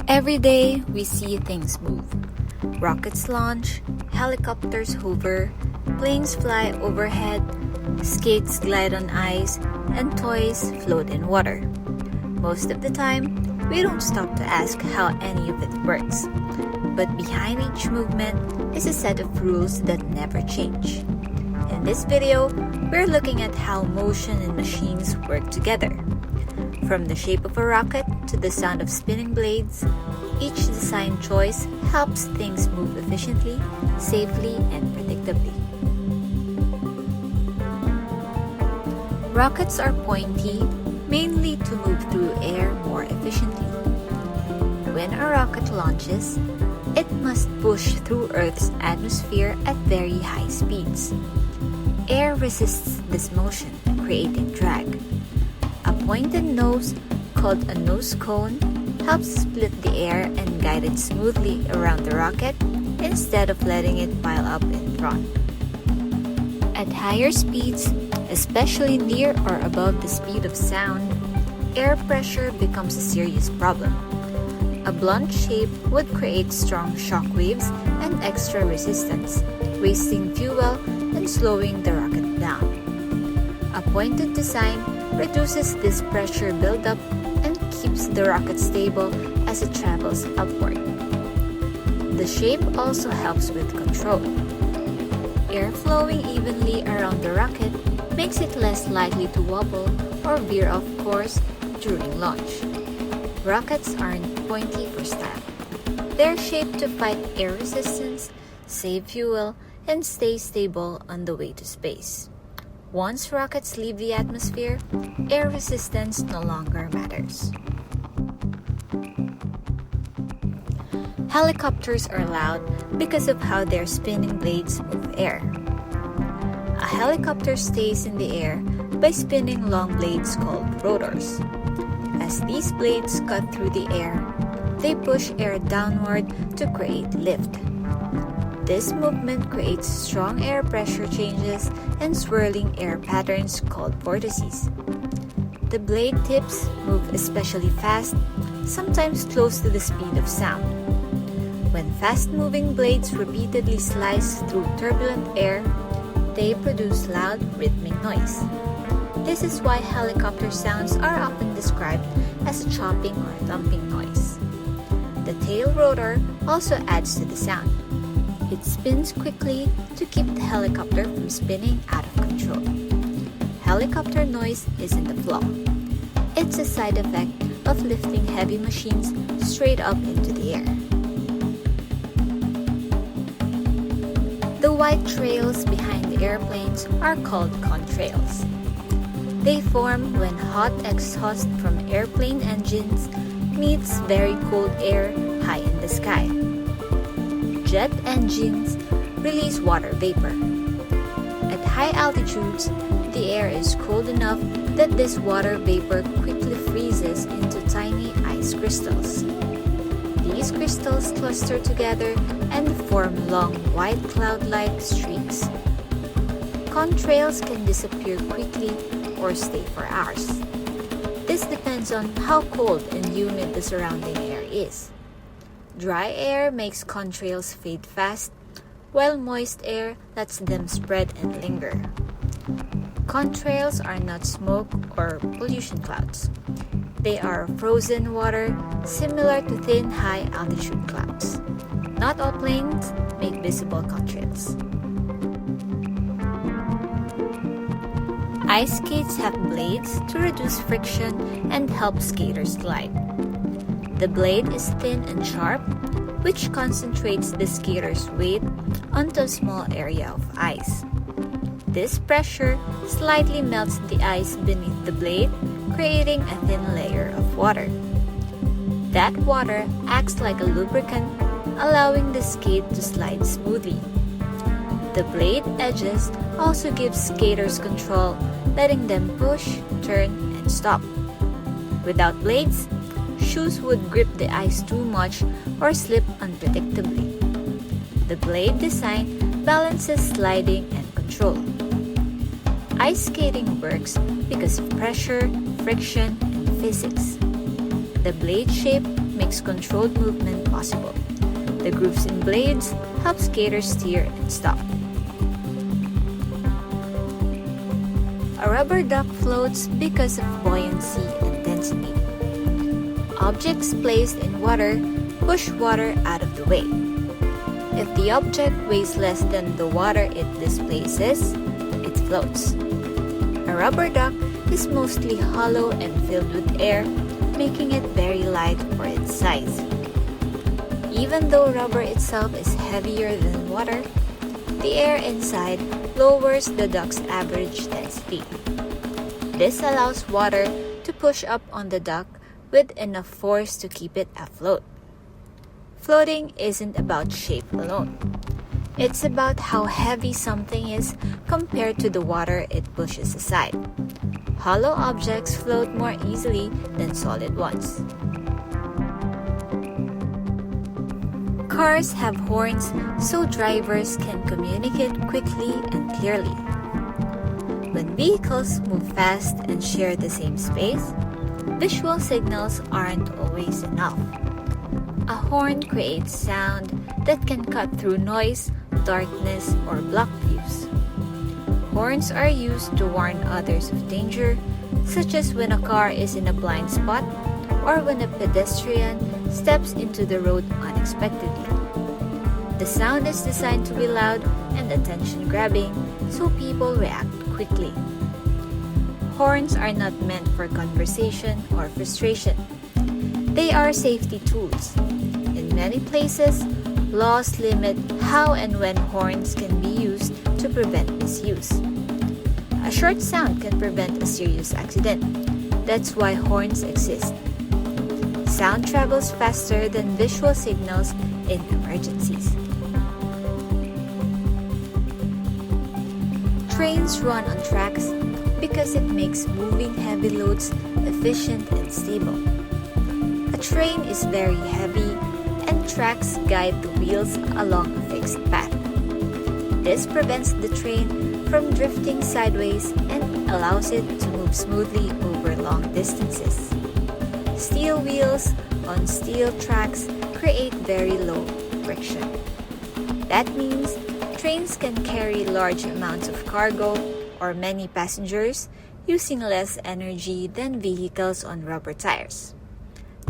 Every day, we see things move. Rockets launch, helicopters hover, planes fly overhead, skates glide on ice, and toys float in water. Most of the time, we don't stop to ask how any of it works. But behind each movement is a set of rules that never change. In this video, we're looking at how motion and machines work together. From the shape of a rocket to the sound of spinning blades, each design choice helps things move efficiently, safely, and predictably. Rockets are pointy, mainly to move through air more efficiently. When a rocket launches, it must push through Earth's atmosphere at very high speeds. Air resists this motion, creating drag. A pointed nose, called a nose cone, helps split the air and guide it smoothly around the rocket instead of letting it pile up in front. At higher speeds, especially near or above the speed of sound, air pressure becomes a serious problem. A blunt shape would create strong shock waves and extra resistance, wasting fuel and slowing the rocket down. A pointed design reduces this pressure buildup and keeps the rocket stable as it travels upward. The shape also helps with control. Air flowing evenly around the rocket makes it less likely to wobble or veer off course during launch. Rockets aren't pointy for style. They're shaped to fight air resistance, save fuel, and stay stable on the way to space. Once rockets leave the atmosphere, air resistance no longer matters. Helicopters are loud because of how their spinning blades move air. A helicopter stays in the air by spinning long blades called rotors. As these blades cut through the air, they push air downward to create lift. This movement creates strong air pressure changes and swirling air patterns called vortices. The blade tips move especially fast, sometimes close to the speed of sound. When fast-moving blades repeatedly slice through turbulent air, they produce loud, rhythmic noise. This is why helicopter sounds are often described as a chopping or thumping noise. The tail rotor also adds to the sound. It spins quickly to keep the helicopter from spinning out of control. Helicopter noise isn't a flaw. It's a side effect of lifting heavy machines straight up into the air. The white trails behind the airplanes are called contrails. They form when hot exhaust from airplane engines meets very cold air high in the sky. Jet engines release water vapor. At high altitudes, the air is cold enough that this water vapor quickly freezes into tiny ice crystals. These crystals cluster together and form long white cloud-like streaks. Contrails can disappear quickly or stay for hours. This depends on how cold and humid the surrounding air is. Dry air makes contrails fade fast, while moist air lets them spread and linger. Contrails are not smoke or pollution clouds. They are frozen water similar to thin high-altitude clouds. Not all planes make visible contrails. Ice skates have blades to reduce friction and help skaters glide. The blade is thin and sharp, which concentrates the skater's weight onto a small area of ice. This pressure slightly melts the ice beneath the blade, creating a thin layer of water. That water acts like a lubricant, allowing the skate to slide smoothly. The blade edges also give skaters control, letting them push, turn, and stop. Without blades, shoes would grip the ice too much or slip unpredictably. The blade design balances sliding and control. Ice skating works because of pressure, friction, and physics. The blade shape makes controlled movement possible. The grooves in blades help skaters steer and stop. A rubber duck floats because of buoyancy and density. Objects placed in water push water out of the way. If the object weighs less than the water it displaces, it floats. A rubber duck is mostly hollow and filled with air, making it very light for its size. Even though rubber itself is heavier than water, the air inside lowers the duck's average density. This allows water to push up on the duck with enough force to keep it afloat. Floating isn't about shape alone. It's about how heavy something is compared to the water it pushes aside. Hollow objects float more easily than solid ones. Cars have horns so drivers can communicate quickly and clearly. When vehicles move fast and share the same space, visual signals aren't always enough. A horn creates sound that can cut through noise, darkness, or block views. Horns are used to warn others of danger, such as when a car is in a blind spot or when a pedestrian steps into the road unexpectedly. The sound is designed to be loud and attention-grabbing, so people react quickly. Horns are not meant for conversation or frustration. They are safety tools. In many places, laws limit how and when horns can be used to prevent misuse. A short sound can prevent a serious accident. That's why horns exist. Sound travels faster than visual signals in emergencies. Trains run on tracks because it makes moving heavy loads efficient and stable. A train is very heavy, and tracks guide the wheels along a fixed path. This prevents the train from drifting sideways and allows it to move smoothly over long distances. Steel wheels on steel tracks create very low friction. That means trains can carry large amounts of cargo or many passengers using less energy than vehicles on rubber tires.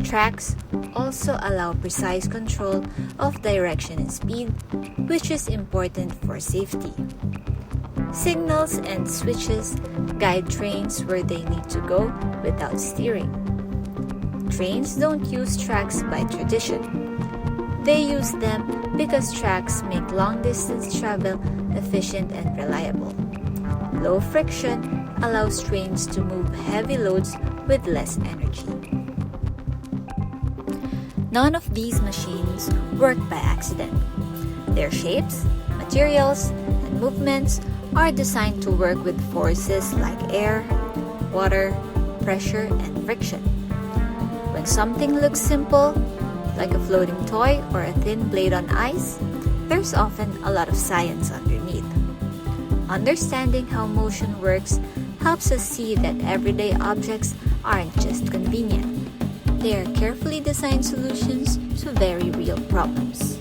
Tracks also allow precise control of direction and speed, which is important for safety. Signals and switches guide trains where they need to go without steering. Trains don't use tracks by tradition. They use them because tracks make long-distance travel efficient and reliable. Low friction allows trains to move heavy loads with less energy. None of these machines work by accident. Their shapes, materials, and movements are designed to work with forces like air, water, pressure, and friction. When something looks simple, like a floating toy or a thin blade on ice, there's often a lot of science underneath. Understanding how motion works helps us see that everyday objects aren't just convenient. They are carefully designed solutions to very real problems.